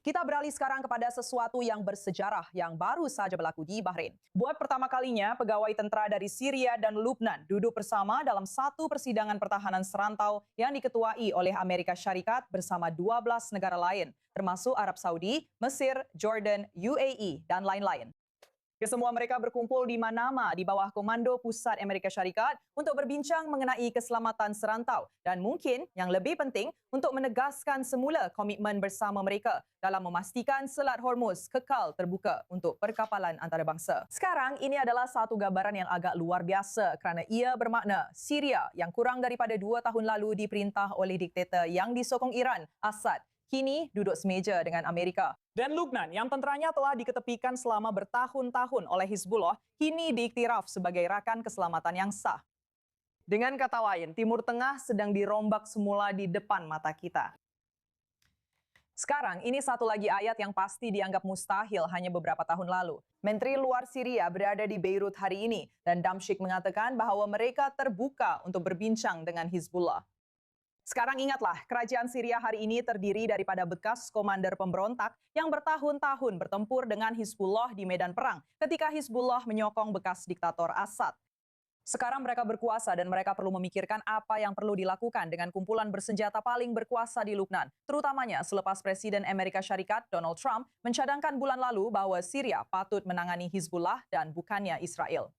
Kita beralih sekarang kepada sesuatu yang bersejarah yang baru saja berlaku di Bahrain. Buat pertama kalinya, pegawai tentera dari Syria dan Lebanon duduk bersama dalam satu persidangan pertahanan serantau yang diketuai oleh Amerika Syarikat bersama 12 negara lain, termasuk Arab Saudi, Mesir, Jordan, UAE, dan lain-lain. Kesemua mereka berkumpul di Manama di bawah Komando Pusat Amerika Syarikat untuk berbincang mengenai keselamatan serantau dan mungkin yang lebih penting untuk menegaskan semula komitmen bersama mereka dalam memastikan Selat Hormuz kekal terbuka untuk perkapalan antarabangsa. Sekarang ini adalah satu gambaran yang agak luar biasa kerana ia bermakna Syria yang kurang daripada 2 tahun lalu diperintah oleh diktator yang disokong Iran, Assad, kini duduk semeja dengan Amerika. Dan Lebanon yang tenteranya telah diketepikan selama bertahun-tahun oleh Hizbullah, kini diiktiraf sebagai rakan keselamatan yang sah. Dengan kata lain, Timur Tengah sedang dirombak semula di depan mata kita. Sekarang, ini satu lagi ayat yang pasti dianggap mustahil hanya beberapa tahun lalu. Menteri Luar Syria berada di Beirut hari ini dan Damsyik mengatakan bahawa mereka terbuka untuk berbincang dengan Hizbullah. Sekarang ingatlah, kerajaan Syria hari ini terdiri daripada bekas komander pemberontak yang bertahun-tahun bertempur dengan Hizbullah di medan perang ketika Hizbullah menyokong bekas diktator Assad. Sekarang mereka berkuasa dan mereka perlu memikirkan apa yang perlu dilakukan dengan kumpulan bersenjata paling berkuasa di Lebanon, terutamanya selepas Presiden Amerika Syarikat Donald Trump mencadangkan bulan lalu bahawa Syria patut menangani Hizbullah dan bukannya Israel.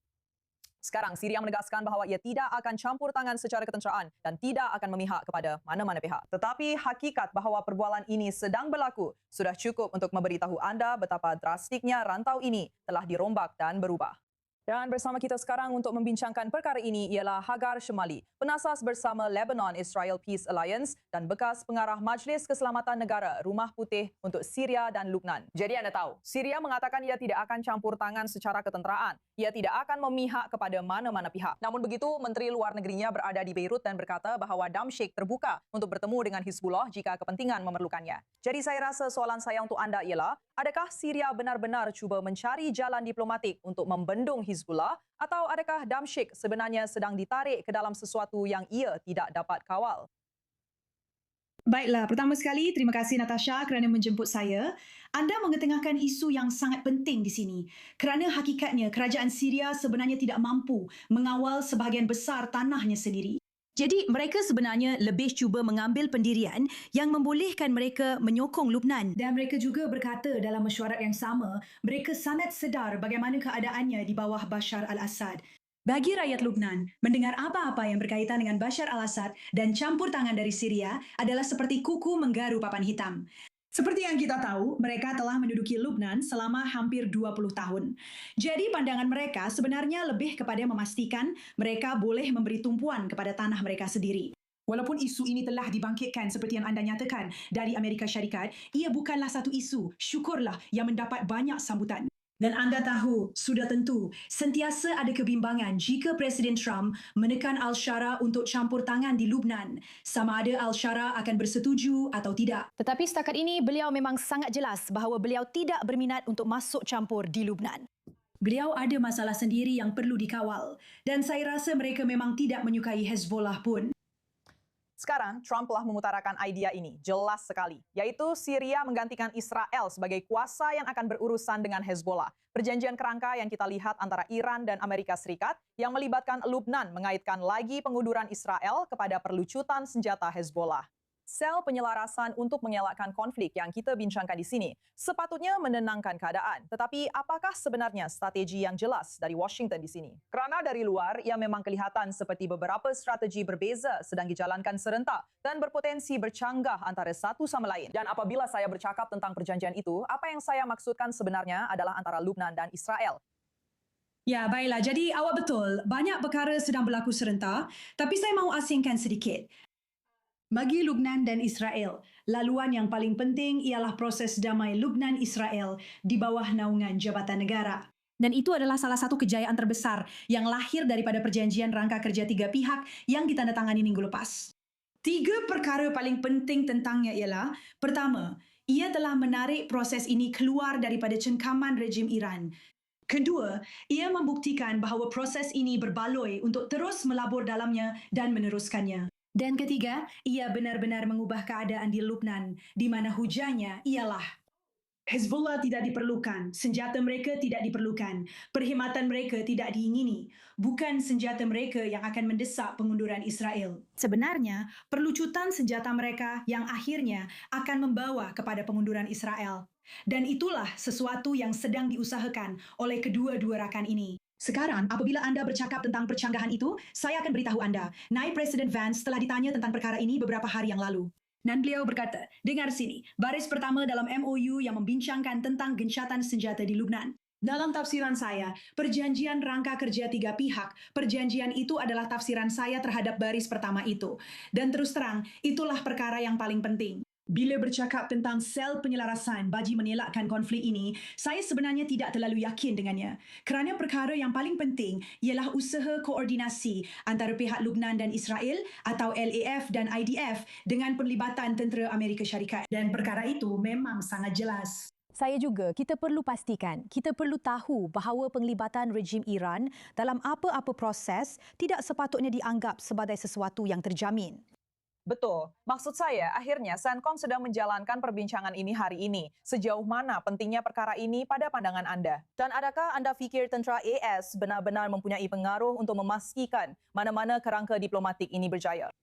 Sekarang, Syria menegaskan bahawa ia tidak akan campur tangan secara ketenteraan dan tidak akan memihak kepada mana-mana pihak. Tetapi hakikat bahawa perbualan ini sedang berlaku sudah cukup untuk memberitahu anda betapa drastiknya rantau ini telah dirombak dan berubah. Dan bersama kita sekarang untuk membincangkan perkara ini ialah Hagar Shemali, penasas bersama Lebanon-Israel Peace Alliance dan bekas pengarah Majlis Keselamatan Negara Rumah Putih untuk Syria dan Lebanon. Jadi anda tahu, Syria mengatakan ia tidak akan campur tangan secara ketenteraan. Ia tidak akan memihak kepada mana-mana pihak. Namun begitu, Menteri Luar Negerinya berada di Beirut dan berkata bahawa Damsyik terbuka untuk bertemu dengan Hizbullah jika kepentingan memerlukannya. Jadi saya rasa soalan saya untuk anda ialah, adakah Syria benar-benar cuba mencari jalan diplomatik untuk membendung Hizbullah atau adakah Damsyik sebenarnya sedang ditarik ke dalam sesuatu yang ia tidak dapat kawal? Baiklah, pertama sekali terima kasih Natasha kerana menjemput saya. Anda mengetengahkan isu yang sangat penting di sini. Kerana hakikatnya kerajaan Syria sebenarnya tidak mampu mengawal sebahagian besar tanahnya sendiri. Jadi mereka sebenarnya lebih cuba mengambil pendirian yang membolehkan mereka menyokong Lebanon. Dan mereka juga berkata dalam mesyuarat yang sama, mereka sangat sedar bagaimana keadaannya di bawah Bashar al-Assad. Bagi rakyat Lebanon, mendengar apa-apa yang berkaitan dengan Bashar al-Assad dan campur tangan dari Syria adalah seperti kuku menggaru papan hitam. Seperti yang kita tahu, mereka telah menduduki Lebanon selama hampir 20 tahun. Jadi pandangan mereka sebenarnya lebih kepada memastikan mereka boleh memberi tumpuan kepada tanah mereka sendiri. Walaupun isu ini telah dibangkitkan seperti yang anda nyatakan dari Amerika Syarikat, ia bukanlah satu isu, syukurlah, yang mendapat banyak sambutan. Dan anda tahu, sudah tentu, sentiasa ada kebimbangan jika Presiden Trump menekan Al-Shara untuk campur tangan di Lebanon, sama ada Al-Shara akan bersetuju atau tidak. Tetapi setakat ini, beliau memang sangat jelas bahawa beliau tidak berminat untuk masuk campur di Lebanon. Beliau ada masalah sendiri yang perlu dikawal, dan saya rasa mereka memang tidak menyukai Hezbollah pun. Sekarang, Trump telah memutarakan idea ini, jelas sekali, yaitu Syria menggantikan Israel sebagai kuasa yang akan berurusan dengan Hezbollah. Perjanjian kerangka yang kita lihat antara Iran dan Amerika Serikat yang melibatkan Lebanon mengaitkan lagi pengunduran Israel kepada perlucutan senjata Hezbollah. Sel penyelarasan untuk mengelakkan konflik yang kita bincangkan di sini sepatutnya menenangkan keadaan. Tetapi apakah sebenarnya strategi yang jelas dari Washington di sini? Kerana dari luar, ia memang kelihatan seperti beberapa strategi berbeza sedang dijalankan serentak dan berpotensi bercanggah antara satu sama lain. Dan apabila saya bercakap tentang perjanjian itu, apa yang saya maksudkan sebenarnya adalah antara Lebanon dan Israel. Ya, baiklah. Jadi awak betul. Banyak perkara sedang berlaku serentak, tapi saya mahu asingkan sedikit. Bagi Lebanon dan Israel, laluan yang paling penting ialah proses damai Lebanon-Israel di bawah naungan Jabatan Negara. Dan itu adalah salah satu kejayaan terbesar yang lahir daripada perjanjian rangka kerja tiga pihak yang ditandatangani minggu lepas. 3 perkara paling penting tentangnya ialah, pertama, ia telah menarik proses ini keluar daripada cengkaman rejim Iran. Kedua, ia membuktikan bahawa proses ini berbaloi untuk terus melabur dalamnya dan meneruskannya. Dan ketiga, ia benar-benar mengubah keadaan di Lebanon, di mana hujannya ialah Hezbollah tidak diperlukan, senjata mereka tidak diperlukan, perkhidmatan mereka tidak diingini. Bukan senjata mereka yang akan mendesak pengunduran Israel. Sebenarnya, perlucutan senjata mereka yang akhirnya akan membawa kepada pengunduran Israel. Dan itulah sesuatu yang sedang diusahakan oleh kedua-dua rakan ini. Sekarang, apabila anda bercakap tentang percanggahan itu, saya akan beritahu anda, Naib Presiden Vance telah ditanya tentang perkara ini beberapa hari yang lalu. Dan beliau berkata, dengar sini, baris pertama dalam MOU yang membincangkan tentang gencatan senjata di Lubnan. Dalam tafsiran saya, perjanjian rangka kerja tiga pihak, perjanjian itu adalah tafsiran saya terhadap baris pertama itu. Dan terus terang, itulah perkara yang paling penting. Bila bercakap tentang sel penyelarasan bagi mengelakkan konflik ini, saya sebenarnya tidak terlalu yakin dengannya. Kerana perkara yang paling penting ialah usaha koordinasi antara pihak Lubnan dan Israel atau LAF dan IDF dengan penlibatan tentera Amerika Syarikat. Dan perkara itu memang sangat jelas. Saya juga, kita perlu pastikan, kita perlu tahu bahawa penglibatan rejim Iran dalam apa-apa proses tidak sepatutnya dianggap sebagai sesuatu yang terjamin. Betul. Maksud saya, akhirnya CENTCOM sedang menjalankan perbincangan ini hari ini. Sejauh mana pentingnya perkara ini pada pandangan Anda? Dan adakah Anda fikir tentera AS benar-benar mempunyai pengaruh untuk memastikan mana-mana kerangka diplomatik ini berjaya?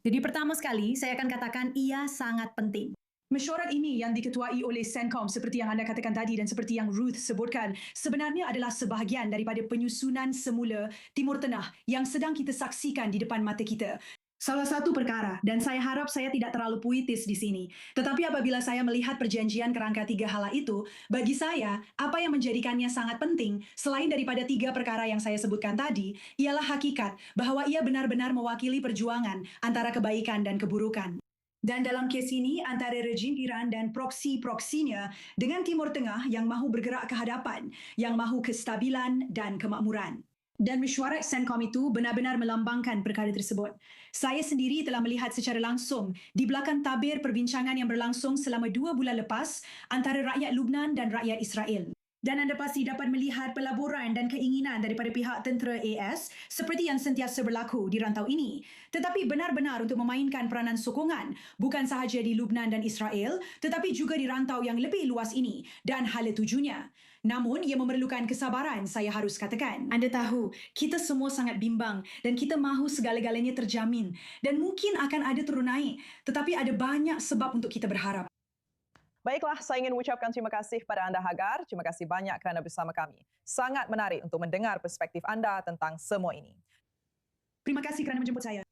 Jadi pertama sekali, saya akan katakan ia sangat penting. Mesyuarat ini yang diketuai oleh CENTCOM seperti yang anda katakan tadi dan seperti yang Ruth sebutkan sebenarnya adalah sebahagian daripada penyusunan semula Timur Tengah yang sedang kita saksikan di depan mata kita. Salah satu perkara, dan saya harap saya tidak terlalu puitis di sini, tetapi apabila saya melihat perjanjian kerangka tiga hala itu, bagi saya, apa yang menjadikannya sangat penting, selain daripada tiga perkara yang saya sebutkan tadi, ialah hakikat bahawa ia benar-benar mewakili perjuangan antara kebaikan dan keburukan. Dan dalam kes ini, antara rejim Iran dan proksi-proksinya dengan Timur Tengah yang mahu bergerak ke hadapan, yang mahu kestabilan dan kemakmuran. Dan mesyuarat CENTCOM itu benar-benar melambangkan perkara tersebut. Saya sendiri telah melihat secara langsung di belakang tabir perbincangan yang berlangsung selama 2 bulan lepas antara rakyat Lubnan dan rakyat Israel. Dan anda pasti dapat melihat pelaburan dan keinginan daripada pihak tentera AS seperti yang sentiasa berlaku di rantau ini. Tetapi benar-benar untuk memainkan peranan sokongan, bukan sahaja di Lubnan dan Israel, tetapi juga di rantau yang lebih luas ini dan hala tujunya. Namun, ia memerlukan kesabaran, saya harus katakan. Anda tahu, kita semua sangat bimbang dan kita mahu segala-galanya terjamin. Dan mungkin akan ada turun naik, tetapi ada banyak sebab untuk kita berharap. Baiklah, saya ingin mengucapkan terima kasih pada anda Hagar. Terima kasih banyak kerana bersama kami. Sangat menarik untuk mendengar perspektif anda tentang semua ini. Terima kasih kerana menjemput saya.